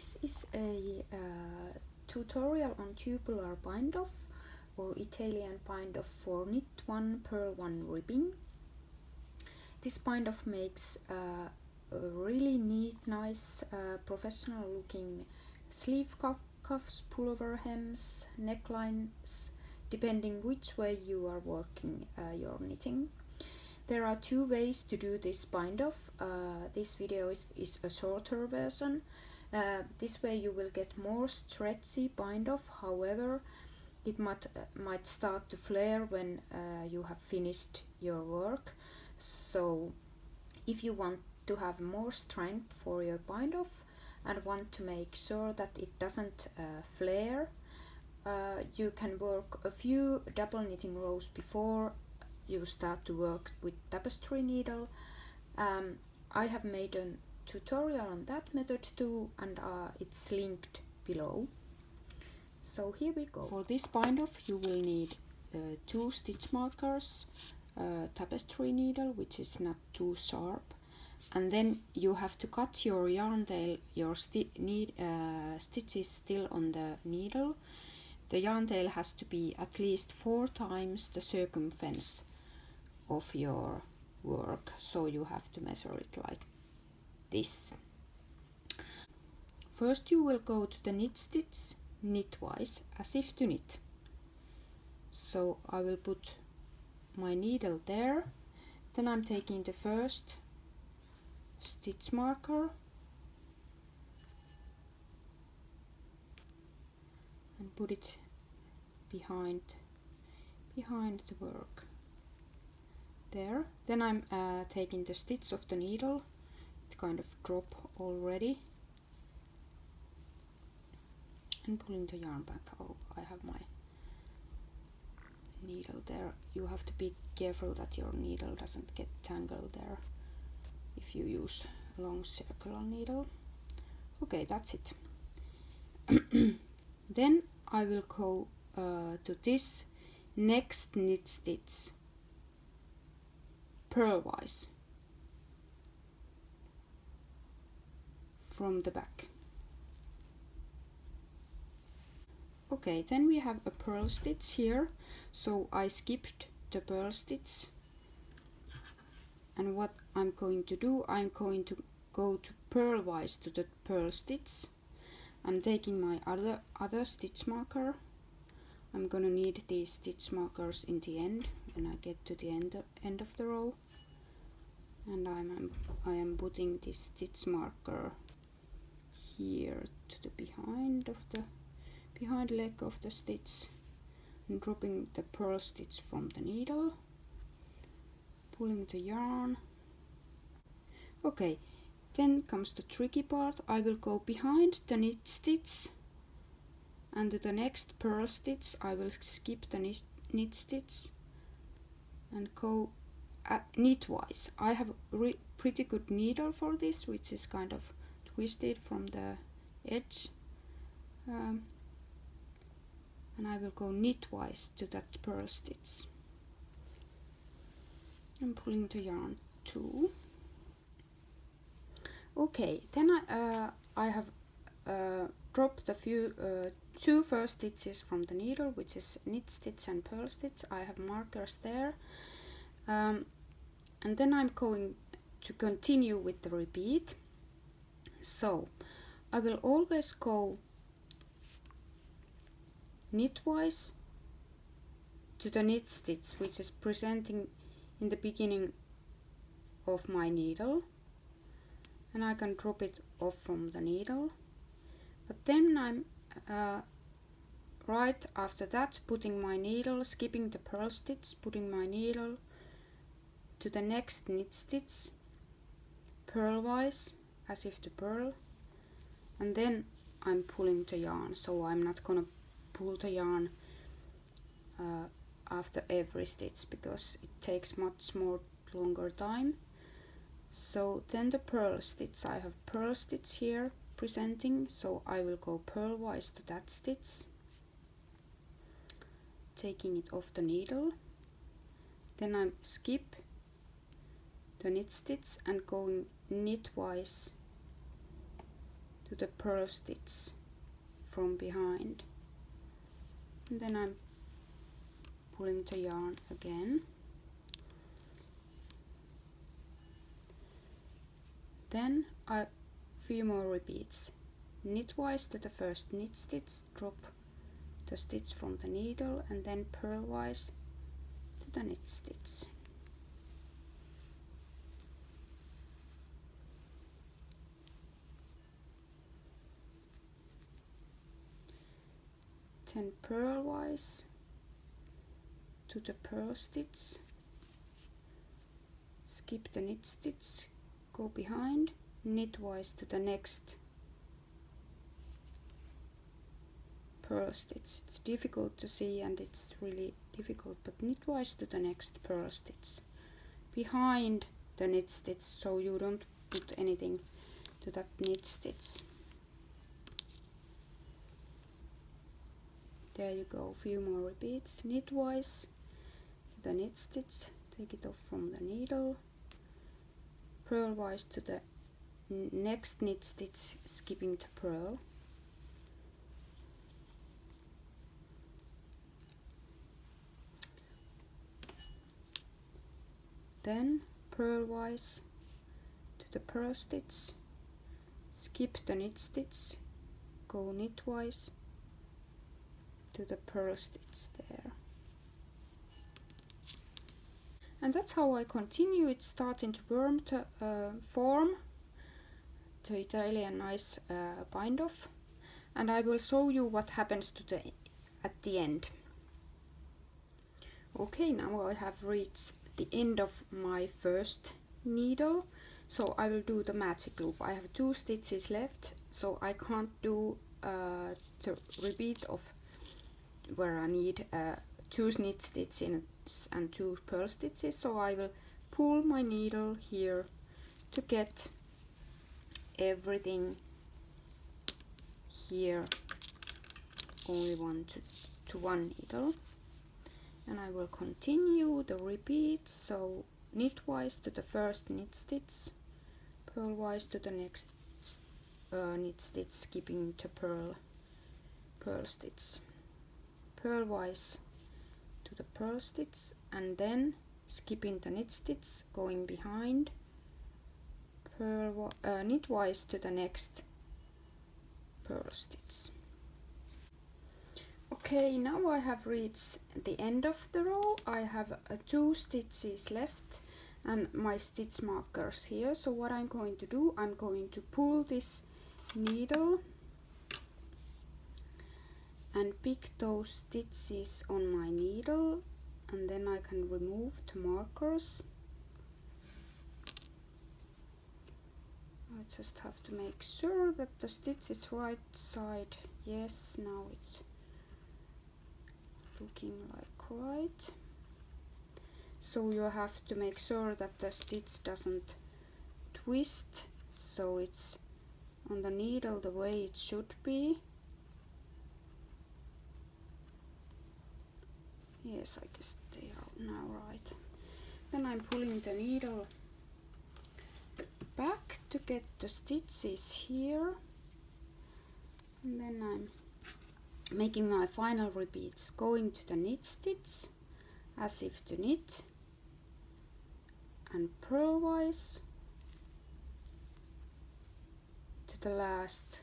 This is a tutorial on tubular bind off or Italian bind off for knit 1 purl 1 ribbing. This bind off makes a really neat, nice, professional looking sleeve cuffs, pullover hems, necklines, depending which way you are working your knitting. There are two ways to do this bind off. This video is a shorter version. This way you will get more stretchy bind off. However, it might start to flare when you have finished your work. So if you want to have more strength for your bind off and want to make sure that it doesn't flare, you can work a few double knitting rows before you start to work with tapestry needle. I have made a tutorial on that method too, and it's linked below. So here we go. For this bind off you will need 2 stitch markers, tapestry needle which is not too sharp, and then you have to cut your yarn tail, your stitches still on the needle. The yarn tail has to be at least 4 times the circumference of your work, so you have to measure it like this. First you will go to the knit stitch knitwise, as if to knit. So I will put my needle there, then I'm taking the first stitch marker and put it behind the work there. Then I'm taking the stitch of the needle, it kind of drop already, and pulling the yarn back. Oh, I have my needle there. You have to be careful that your needle doesn't get tangled there if you use a long circular needle. Okay, that's it. Then I will go to this next knit stitch purlwise from the back. Okay, then we have a purl stitch here, so I skipped the purl stitch, and what I'm going to do, I'm going to go to purlwise to the purl stitch, and taking my other stitch marker. I'm gonna need these stitch markers in the end when I get to the end of the row, and I am putting this stitch marker here to the behind leg of the stitch and dropping the purl stitch from the needle, pulling the yarn. Okay, then comes the tricky part. I will go behind the knit stitch, and to the next purl stitch I will skip the knit stitch and go knitwise. I have a pretty good needle for this, which is kind of twisted from the edge, and I will go knitwise to that purl stitch and pulling the yarn too. Okay, then I have dropped a few 2 first stitches from the needle, which is knit stitch and purl stitch. I have markers there, and then I'm going to continue with the repeat. So I will always go knitwise to the knit stitch, which is presenting in the beginning of my needle, and I can drop it off from the needle. But then I'm right after that putting my needle, skipping the purl stitch, putting my needle to the next knit stitch purlwise, as if to purl, and then I'm pulling the yarn. So I'm not gonna pull the yarn after every stitch because it takes much longer time. So then the purl stitch, I have purl stitch here presenting, so I will go purlwise to that stitch, taking it off the needle. Then I skip the knit stitch and going knitwise to the purl stitch from behind. And then I'm pulling the yarn again. Then a few more repeats. Knitwise to the first knit stitch, drop the stitch from the needle, and then purlwise to the knit stitch. Then purlwise to the purl stitch, skip the knit stitch, go behind, knitwise to the next purl stitch. It's difficult to see and it's really difficult, but knitwise to the next purl stitch behind the knit stitch, so you don't put anything to that knit stitch. There you go, few more repeats. Knitwise to the knit stitch, take it off from the needle, purlwise to the next knit stitch, skipping the purl. Then purlwise to the purl stitch, skip the knit stitch, go knitwise to the purl stitch there. And that's how I continue. It's starting to form the Italian nice bind off, and I will show you what happens to at the end. Okay, now I have reached the end of my first needle, so I will do the magic loop. I have 2 stitches left, so I can't do the repeat of where I need 2 knit stitches and 2 purl stitches, so I will pull my needle here to get everything here, only one to one needle, and I will continue the repeat. So knitwise to the first knit stitch, purlwise to the next knit stitch, skipping the purl stitch, purlwise to the purl stitch, and then skipping the knit stitch, going behind, knitwise to the next purl stitch. Okay, now I have reached the end of the row. I have 2 stitches left and my stitch markers here. So what I'm going to do, I'm going to pull this needle and pick those stitches on my needle, and then I can remove the markers. I just have to make sure that the stitch is right side. Yes, now it's looking like right. So you have to make sure that the stitch doesn't twist, so it's on the needle the way it should be. Yes, I guess they are now right. Then I'm pulling the needle back to get the stitches here, and then I'm making my final repeats, going to the knit stitch as if to knit, and purlwise to the last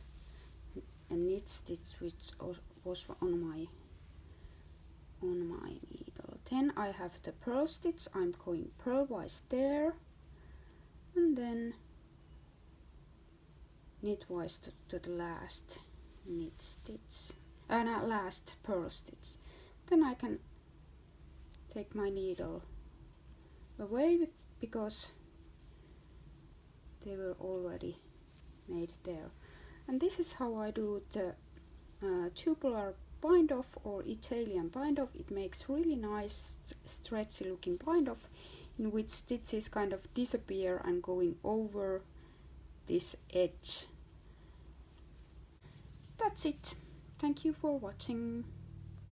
knit stitch which was on my needle. Then I have the purl stitch, I'm going purlwise there, and then knitwise to the last knit stitch, last purl stitch. Then I can take my needle away because they were already made there. And this is how I do the tubular bind off or Italian bind off. It makes really nice stretchy looking bind off in which stitches kind of disappear and going over this edge. That's it. Thank you for watching.